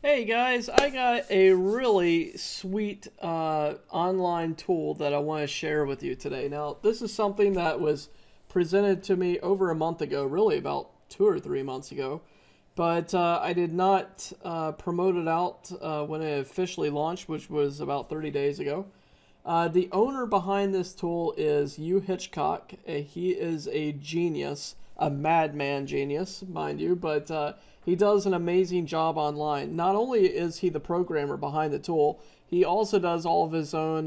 Hey guys, I got a really sweet online tool that I want to share with you today. Now, this is something that was presented to me over a month ago, really about 2 or 3 months ago, but I did not promote it out when it officially launched, which was about 30 days ago. The owner behind this tool is Hugh Hitchcock. He is a genius, a madman genius, mind you, but he does an amazing job online. Not only is he the programmer behind the tool, he also does all of his own,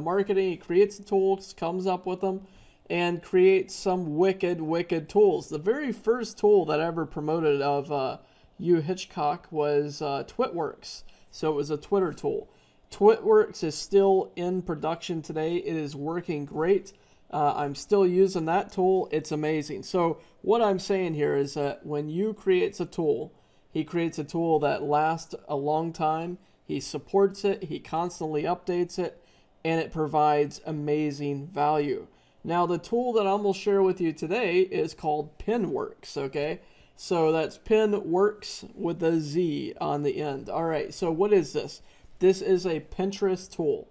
marketing. He creates the tools, comes up with them, and creates some wicked, wicked tools. The very first tool that I ever promoted of Hugh Hitchcock was PinWorkz. So it was a Twitter tool. PinWorkz is still in production today. It is working great. I'm still using that tool. It's amazing. So what I'm saying here is that when you creates a tool, he creates a tool that lasts a long time. He supports it. He constantly updates it, and it provides amazing value. Now, the tool that I'm going to share with you today is called PinWorkz, okay? So that's PinWorkz with a Z on the end. All right, so what is this? This is a Pinterest tool.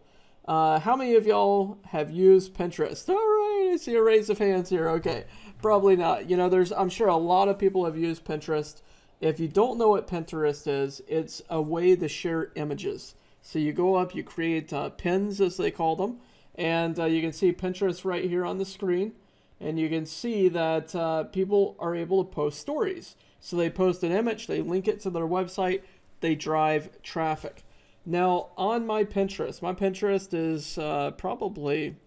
How many of y'all have used Pinterest? All right, I see a raise of hands here. Okay, probably not. You know, I'm sure a lot of people have used Pinterest. If you don't know what Pinterest is, it's a way to share images. So you go up, you create pins, as they call them, and you can see Pinterest right here on the screen. And you can see that people are able to post stories. So they post an image, they link it to their website, they drive traffic. Now, on my Pinterest is probably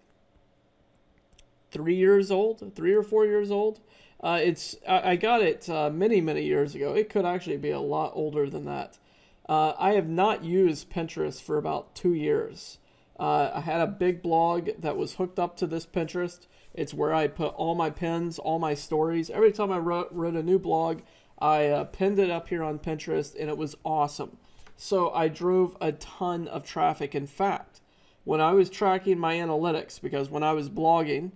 3 years old, 3 or 4 years old. I got it many, many years ago. It could actually be a lot older than that. I have not used Pinterest for about 2 years. I had a big blog that was hooked up to this Pinterest. It's where I put all my pins, all my stories. Every time I wrote a new blog, I pinned it up here on Pinterest, and it was awesome. So I drove a ton of traffic. In fact, when I was tracking my analytics, because when I was blogging,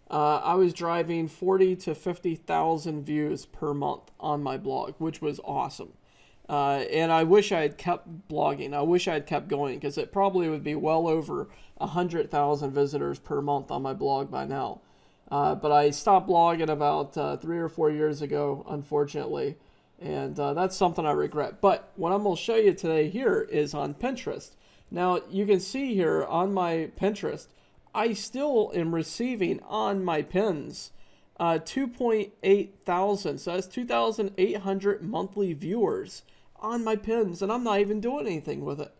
I was driving 40 to 50,000 views per month on my blog, which was awesome. And I wish I had kept blogging. I wish I had kept going, because it probably would be well over 100,000 visitors per month on my blog by now. But I stopped blogging about 3 or 4 years ago, unfortunately. And that's something I regret. But what I'm going to show you today here is on Pinterest. Now, you can see here on my Pinterest, I still am receiving on my pins 2.8 thousand. So that's 2,800 monthly viewers on my pins. And I'm not even doing anything with it.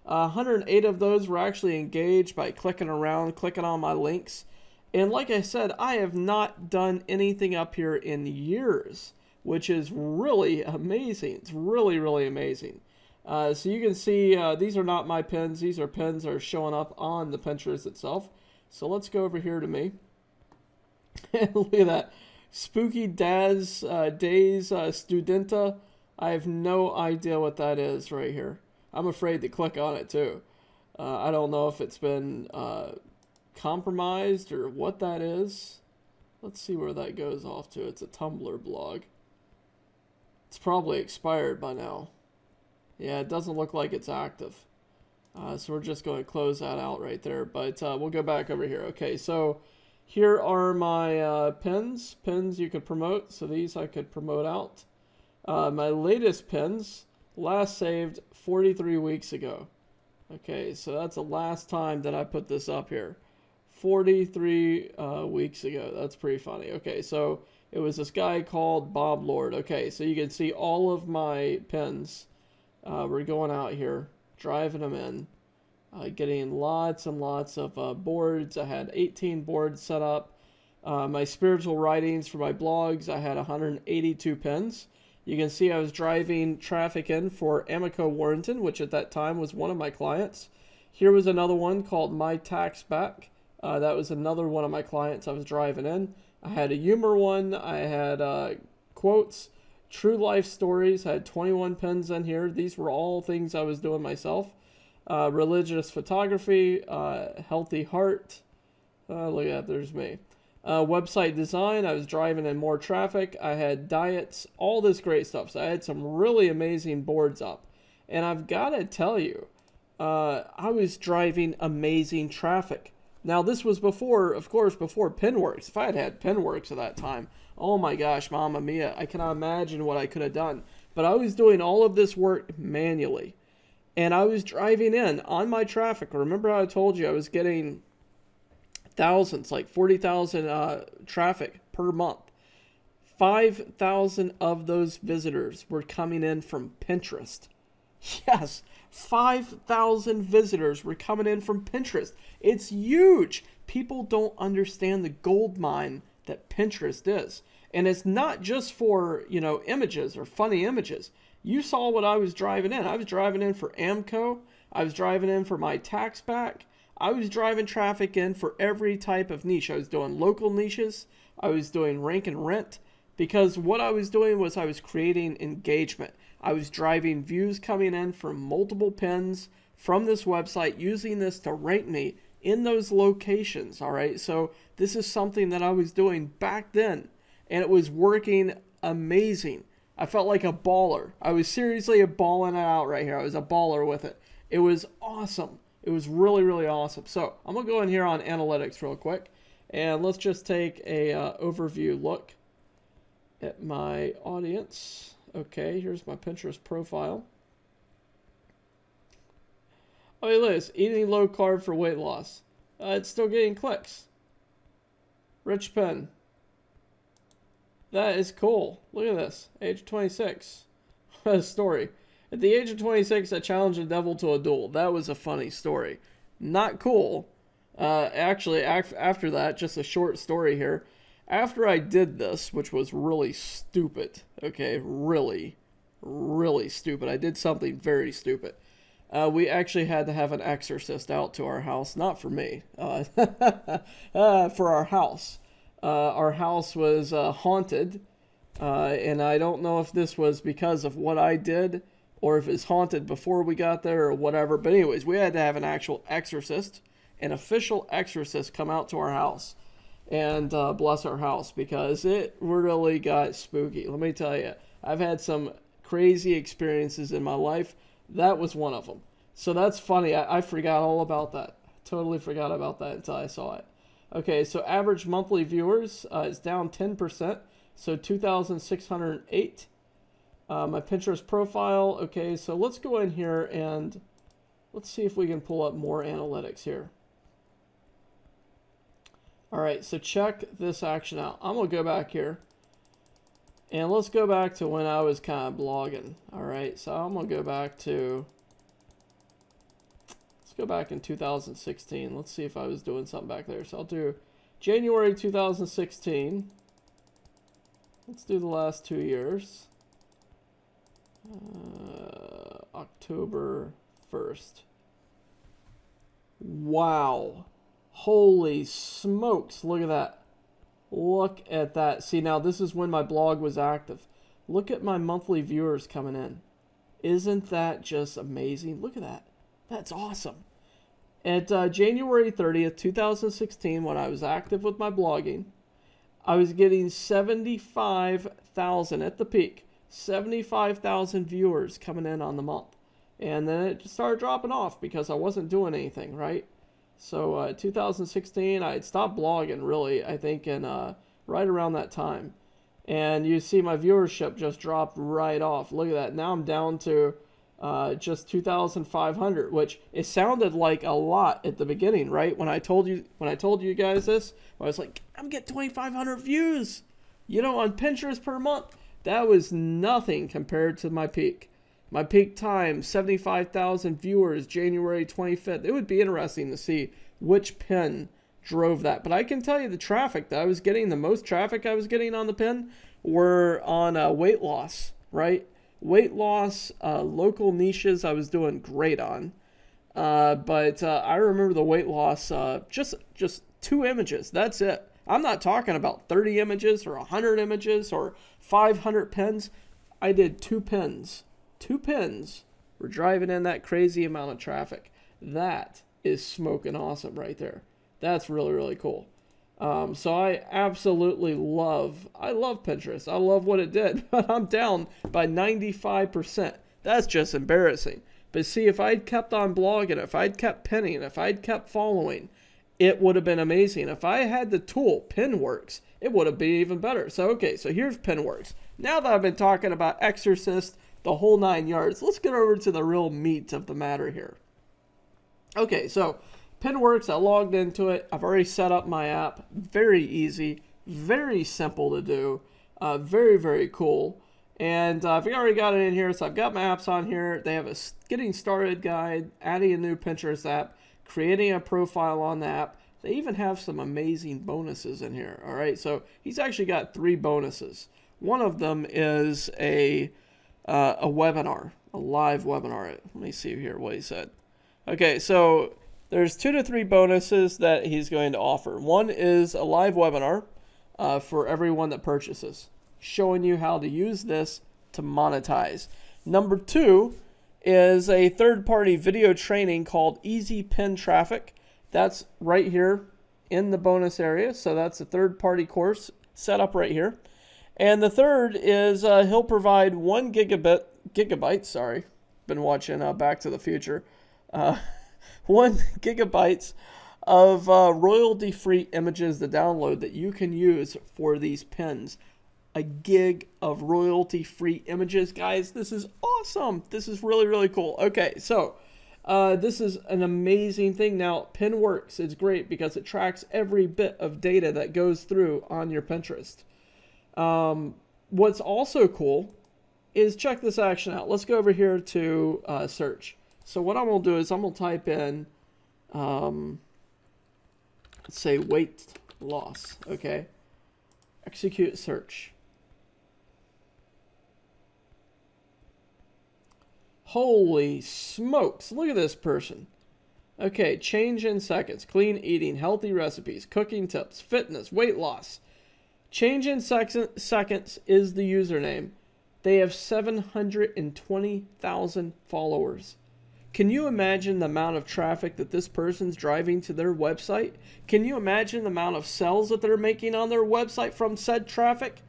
108 of those were actually engaged by clicking around, clicking on my links. And like I said, I have not done anything up here in years, which is really amazing. It's really, really amazing. So you can see these are not my pins. These are pins that are showing up on the Pinterest itself. So let's go over here to me. Look at that. Spooky Days Studenta. I have no idea what that is right here. I'm afraid to click on it too. I don't know if it's been compromised or what that is. Let's see where that goes off to. It's a Tumblr blog. It's probably expired by now. Yeah, it doesn't look like it's active. So we're just going to close that out right there. But we'll go back over here. Okay, so here are my pins. Pins you could promote. So these I could promote out. My latest pins, last saved 43 weeks ago. Okay, so that's the last time that I put this up here. 43 weeks ago. That's pretty funny. Okay, so it was this guy called Bob Lord. Okay, so you can see all of my pins. We're going out here, driving them in, getting lots and lots of boards. I had 18 boards set up. My spiritual writings for my blogs, I had 182 pins. You can see I was driving traffic in for Amico Warrington, which at that time was one of my clients. Here was another one called My Tax Back. That was another one of my clients I was driving in. I had a humor one. I had quotes, true life stories. I had 21 pins in here. These were all things I was doing myself. Religious photography, healthy heart. Look at that, there's me. Website design. I was driving in more traffic. I had diets, all this great stuff. So I had some really amazing boards up. And I've got to tell you, I was driving amazing traffic. Now, this was before, of course, before PinWorkz. If I had had PinWorkz at that time, oh my gosh, Mamma Mia, I cannot imagine what I could have done. But I was doing all of this work manually. And I was driving in on my traffic. Remember how I told you I was getting thousands, like 40,000 traffic per month. 5,000 of those visitors were coming in from Pinterest. Yes, 5,000 visitors were coming in from Pinterest. It's huge. People don't understand the gold mine that Pinterest is. And it's not just for, you know, images or funny images. You saw what I was driving in. I was driving in for AMCO. I was driving in for my tax back. I was driving traffic in for every type of niche. I was doing local niches. I was doing rank and rent. Because what I was doing was I was creating engagement. I was driving views coming in from multiple pins from this website, using this to rank me in those locations, all right? So this is something that I was doing back then, and it was working amazing. I felt like a baller. I was seriously balling it out right here. I was a baller with it. It was awesome. It was really, really awesome. So I'm going to go in here on analytics real quick, and let's just take a overview look at my audience. Okay, here's my Pinterest profile. Oh, hey, Liz, eating low carb for weight loss. It's still getting clicks. Rich Pen. That is cool. Look at this. Age 26. Story. At the age of 26, I challenged the devil to a duel. That was a funny story. Not cool. Actually, after that, just a short story here. After I did this, which was really stupid, okay, really, really stupid. I did something very stupid. We actually had to have an exorcist out to our house. Not for me. For our house. Our house was haunted. And I don't know if this was because of what I did or if it's haunted before we got there or whatever. But anyways, we had to have an actual exorcist, an official exorcist, come out to our house and bless our house because it really got spooky. Let me tell you, I've had some crazy experiences in my life. That was one of them. So that's funny. I forgot all about that. Totally forgot about that until I saw it. Okay, so average monthly viewers is down 10%. So 2,608. My Pinterest profile. Okay, so let's go in here and let's see if we can pull up more analytics here. All right, so check this action out. I'm going to go back here. And let's go back to when I was kind of blogging. All right, so I'm going to go back to... Let's go back in 2016. Let's see if I was doing something back there. So I'll do January 2016. Let's do the last 2 years. October 1st. Wow. Holy smokes, look at that. Look at that. See, now this is when my blog was active. Look at my monthly viewers coming in. Isn't that just amazing? Look at that. That's awesome. At January 30th, 2016, when I was active with my blogging, I was getting 75,000 at the peak. 75,000 viewers coming in on the month. And then it just started dropping off because I wasn't doing anything, right? So 2016, I had stopped blogging really, I think, in right around that time. And you see my viewership just dropped right off. Look at that. Now I'm down to just 2,500, which it sounded like a lot at the beginning, right? When I told you guys this, I was like, I'm getting 2,500 views, you know, on Pinterest per month. That was nothing compared to my peak. My peak time, 75,000 viewers, January 25th. It would be interesting to see which pin drove that. But I can tell you the traffic that I was getting, the most traffic I was getting on the pin were on weight loss, right? Weight loss, local niches I was doing great on. But I remember the weight loss, just 2 images. That's it. I'm not talking about 30 images or 100 images or 500 pins. I did 2 pins. 2 pins were driving in that crazy amount of traffic. That is smoking awesome right there. That's really, really cool. So I absolutely love Pinterest. I love what it did, but I'm down by 95%. That's just embarrassing. But see, if I'd kept on blogging, if I'd kept pinning, if I'd kept following, it would have been amazing. If I had the tool, PinWorkz, it would have been even better. So, okay, so here's PinWorkz. Now that I've been talking about Exorcist, the whole 9 yards, let's get over to the real meat of the matter here. Okay, so PinWorkz, I logged into it. I've already set up my app. Very easy, very simple to do, very, very cool. And I've already got it in here, so I've got my apps on here. They have a getting started guide, adding a new Pinterest app, creating a profile on the app. They even have some amazing bonuses in here. All right, so he's actually got 3 bonuses. One of them is a webinar, a live webinar. Let me see here what he said. Okay, so there's 2 to 3 bonuses that he's going to offer. One is a live webinar for everyone that purchases, showing you how to use this to monetize. Number 2 is a third-party video training called Easy Pin Traffic. That's right here in the bonus area. So that's a third-party course set up right here. And the third is he'll provide 1 gigabyte, sorry, been watching Back to the Future, 1 gigabytes of royalty-free images to download that you can use for these pins. A gig of royalty-free images. Guys, this is awesome. This is really, really cool. Okay, so this is an amazing thing. Now, PinWorkz is great because it tracks every bit of data that goes through on your Pinterest. What's also cool is check this action out. Let's go over here to search. So what I'm going to do is I'm going to type in, let's say weight loss, okay? Execute search. Holy smokes, look at this person. Okay, change in seconds, clean eating, healthy recipes, cooking tips, fitness, weight loss. Change in seconds is the username. They have 720,000 followers. Can you imagine the amount of traffic that this person's driving to their website? Can you imagine the amount of sales that they're making on their website from said traffic?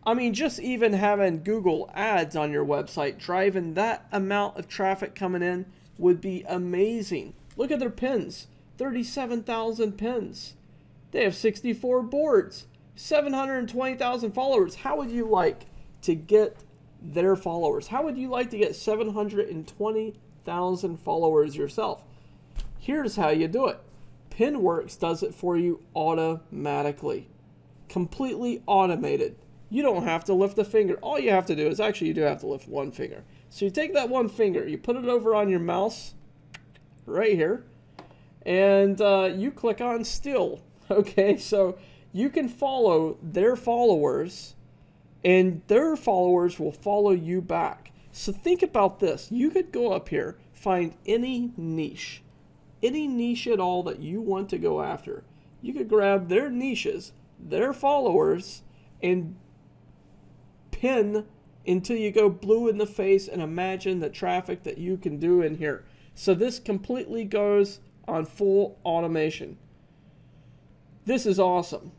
I mean, just even having Google ads on your website, driving that amount of traffic coming in would be amazing. Look at their pins, 37,000 pins. They have 64 boards, 720,000 followers. How would you like to get their followers? How would you like to get 720,000 followers yourself? Here's how you do it. PinWorkz does it for you automatically, completely automated. You don't have to lift a finger. All you have to do is, actually you do have to lift 1 finger. So you take that 1 finger, you put it over on your mouse right here, and you click on still. Okay, so you can follow their followers, and their followers will follow you back. So think about this. You could go up here, find any niche at all that you want to go after. You could grab their niches, their followers, and pin until you go blue in the face, and imagine the traffic that you can do in here. So this completely goes on full automation. This is awesome.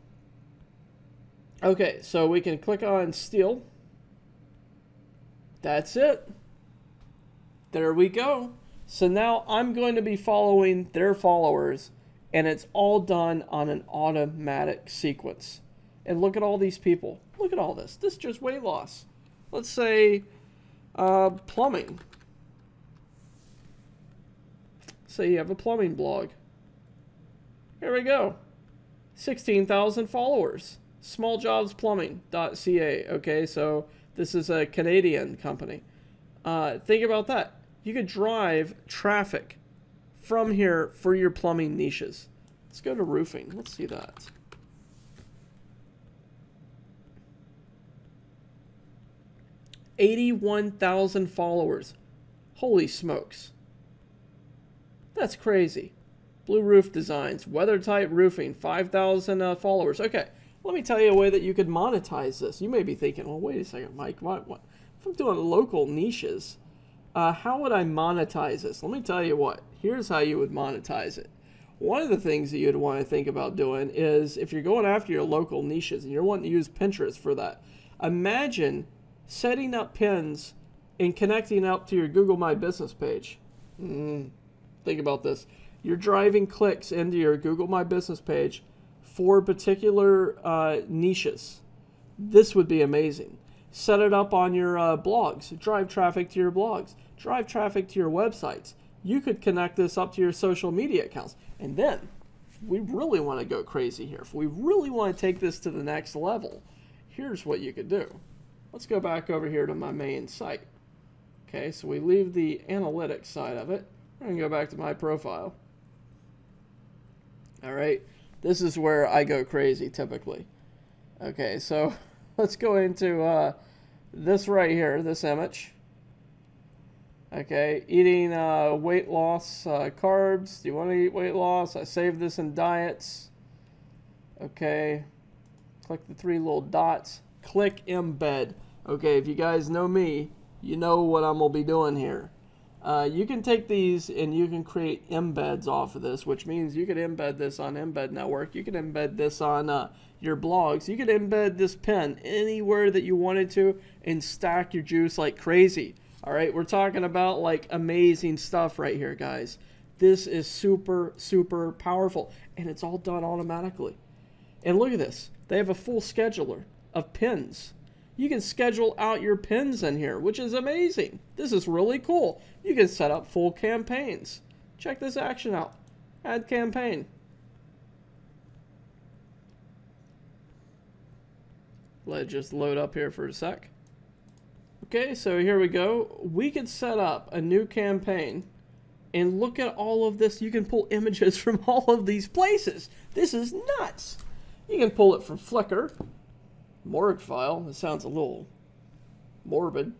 Okay, so we can click on steal. That's it. There we go. So now I'm going to be following their followers, and it's all done on an automatic sequence. And look at all these people. Look at all this. This is just weight loss. Let's say plumbing. Say you have a plumbing blog. Here we go. 16,000 followers. Smalljobsplumbing.ca. Okay, so this is a Canadian company. Think about that. You could drive traffic from here for your plumbing niches. Let's go to roofing. Let's see that. $81,000 followers. Holy smokes. That's crazy. Blue Roof Designs, weather type roofing, 5,000 followers. Okay, let me tell you a way that you could monetize this. You may be thinking, well, wait a second, Mike, what? If I'm doing local niches, how would I monetize this? Let me tell you what. Here's how you would monetize it. One of the things that you'd want to think about doing is, if you're going after your local niches and you're wanting to use Pinterest for that, imagine setting up pins and connecting up to your Google My Business page. Think about this. You're driving clicks into your Google My Business page for particular niches. This would be amazing. Set it up on your blogs. Drive traffic to your blogs. Drive traffic to your websites. You could connect this up to your social media accounts. And then, if we really want to go crazy here, if we really want to take this to the next level, here's what you could do. Let's go back over here to my main site. Okay, so we leave the analytics side of it. I'm going to go back to my profile. All right, this is where I go crazy typically. Okay, so let's go into this right here, this image. Okay, eating weight loss carbs. Do you want to eat weight loss? I saved this in diets. Okay, click the 3 little dots. Click embed. Okay, if you guys know me, you know what I'm going to be doing here. You can take these and you can create embeds off of this, which means you could embed this on Embed Network. You can embed this on your blogs. You could embed this pin anywhere that you wanted to and stack your juice like crazy. All right, we're talking about like amazing stuff right here, guys. This is super, super powerful, and it's all done automatically. And look at this. They have a full scheduler of pins. You can schedule out your pins in here, which is amazing. This is really cool. You can set up full campaigns. Check this action out. Add campaign. Let it just load up here for a sec. Okay, so here we go. We could set up a new campaign and look at all of this. You can pull images from all of these places. This is nuts. You can pull it from Flickr, Morgue file. That sounds a little morbid.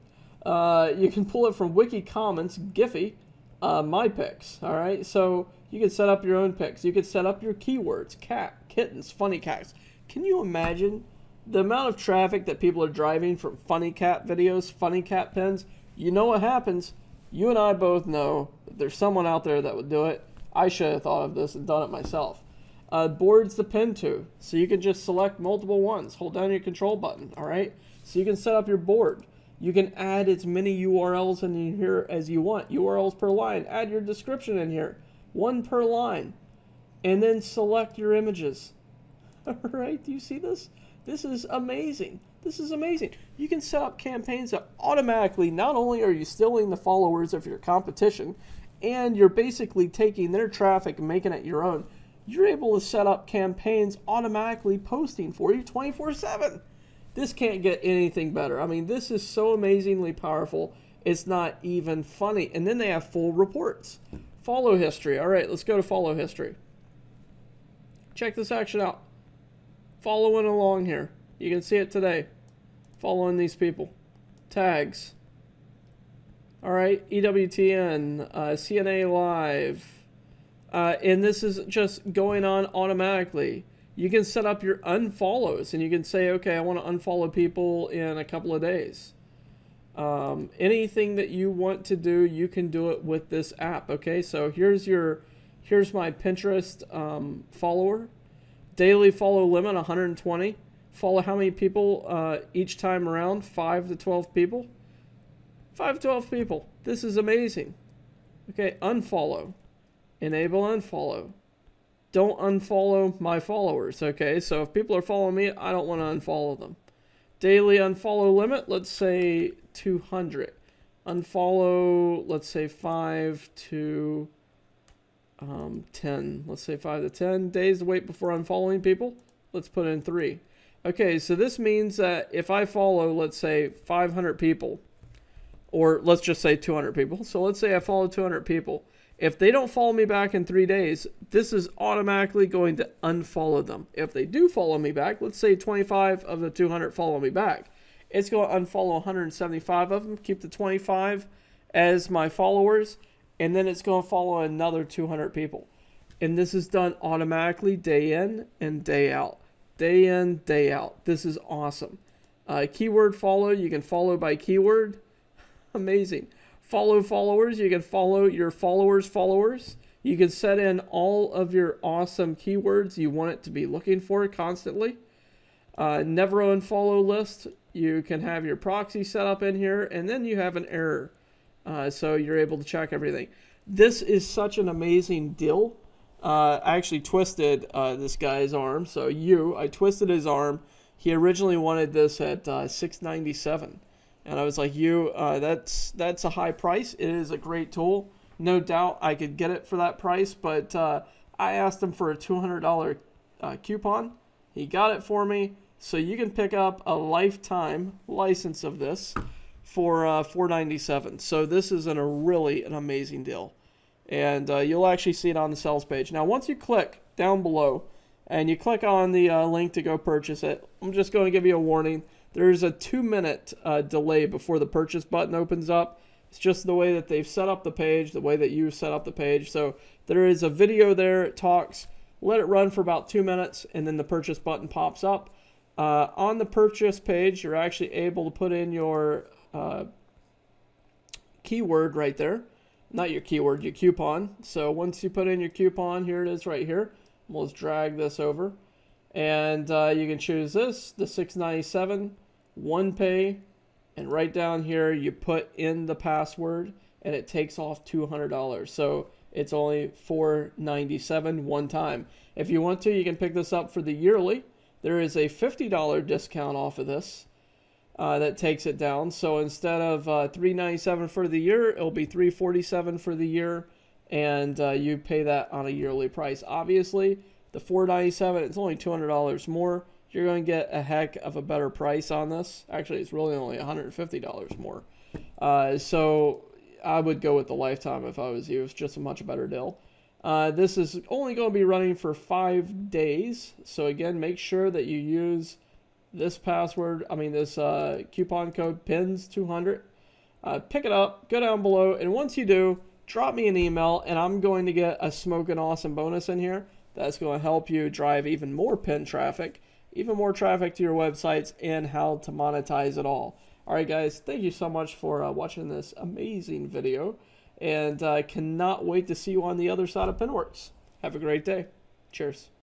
You can pull it from Wiki Commons, Giphy, My Picks. All right, so you can set up your own picks. You can set up your keywords, cat, kittens, funny cats. Can you imagine the amount of traffic that people are driving from funny cat videos, funny cat pins? You know what happens. You and I both know that there's someone out there that would do it. I should have thought of this and done it myself. Boards to pin to, so you can just select multiple ones. Hold down your control button, all right? So you can set up your board. You can add as many URLs in here as you want. URLs per line. Add your description in here. 1 per line. And then select your images. All right, do you see this? This is amazing. This is amazing. You can set up campaigns that automatically, not only are you stealing the followers of your competition, and you're basically taking their traffic and making it your own, you're able to set up campaigns automatically posting for you 24/7. This can't get anything better. I mean, this is so amazingly powerful. It's not even funny. And then they have full reports. Follow history. All right, let's go to follow history. Check this action out. Following along here. You can see it today. Following these people. Tags. All right, EWTN, CNA Live. And this is just going on automatically. You can set up your unfollows and you can say, okay, I want to unfollow people in a couple of days. Anything that you want to do, you can do it with this app. Okay, so here's my Pinterest follower. Daily follow limit 120. Follow how many people each time around? 5 to 12 people. 5 to 12 people. This is amazing. Okay, unfollow. Enable unfollow. Don't unfollow my followers, okay? So if people are following me, I don't want to unfollow them. Daily unfollow limit, let's say 200. Unfollow, let's say 5 to 10. Let's say 5 to 10 days to wait before unfollowing people. Let's put in 3. Okay, so this means that if I follow, let's say 500 people, or let's just say 200 people. So let's say I follow 200 people. If they don't follow me back in 3 days, this is automatically going to unfollow them. If they do follow me back, let's say 25 of the 200 follow me back, it's going to unfollow 175 of them, keep the 25 as my followers, and then it's going to follow another 200 people. And this is done automatically day in and day out. Day in, day out. This is awesome. Keyword follow, you can follow by keyword. Amazing. Follow followers, you can follow your followers. You can set in all of your awesome keywords you want it to be looking for constantly. Never unfollow list. you can have your proxy set up in here, and then you have an error. So you're able to check everything. This is such an amazing deal. I actually twisted this guy's arm. So I twisted his arm. He originally wanted this at $697, and I was like, that's a high price. It is a great tool. No doubt I could get it for that price, but I asked him for a $200 coupon. He got it for me, so you can pick up a lifetime license of this for $497. So this is really an amazing deal, and you'll actually see it on the sales page. Now, once you click down below and you click on the link to go purchase it, I'm just going to give you a warning. There's a 2-minute delay before the purchase button opens up. It's just the way that they've set up the page, the way that you set up the page. So there is a video there. It talks. Let it run for about 2 minutes, and then the purchase button pops up. On the purchase page, you're actually able to put in your keyword right there. Not your keyword, your coupon. So once you put in your coupon, here it is right here. We'll just drag this over. And you can choose this, the $697, one pay, and right down here you put in the password, and it takes off $200. So it's only $497 one time. If you want to, you can pick this up for the yearly. There is a $50 discount off of this that takes it down. So instead of $397 for the year, it'll be $347 for the year, and you pay that on a yearly price. Obviously, the $497, it's only $200 more. You're going to get a heck of a better price on this. Actually, it's really only $150 more. So I would go with the lifetime if I was you. It's just a much better deal. This is only going to be running for 5 days. So again, make sure that you use this this coupon code PINS200. Pick it up, go down below, and once you do, drop me an email, and I'm going to get a smoking awesome bonus in here that's going to help you drive even more pin traffic, even more traffic to your websites, and how to monetize it all. All right, guys, thank you so much for watching this amazing video, and I cannot wait to see you on the other side of PinWorkz. Have a great day. Cheers.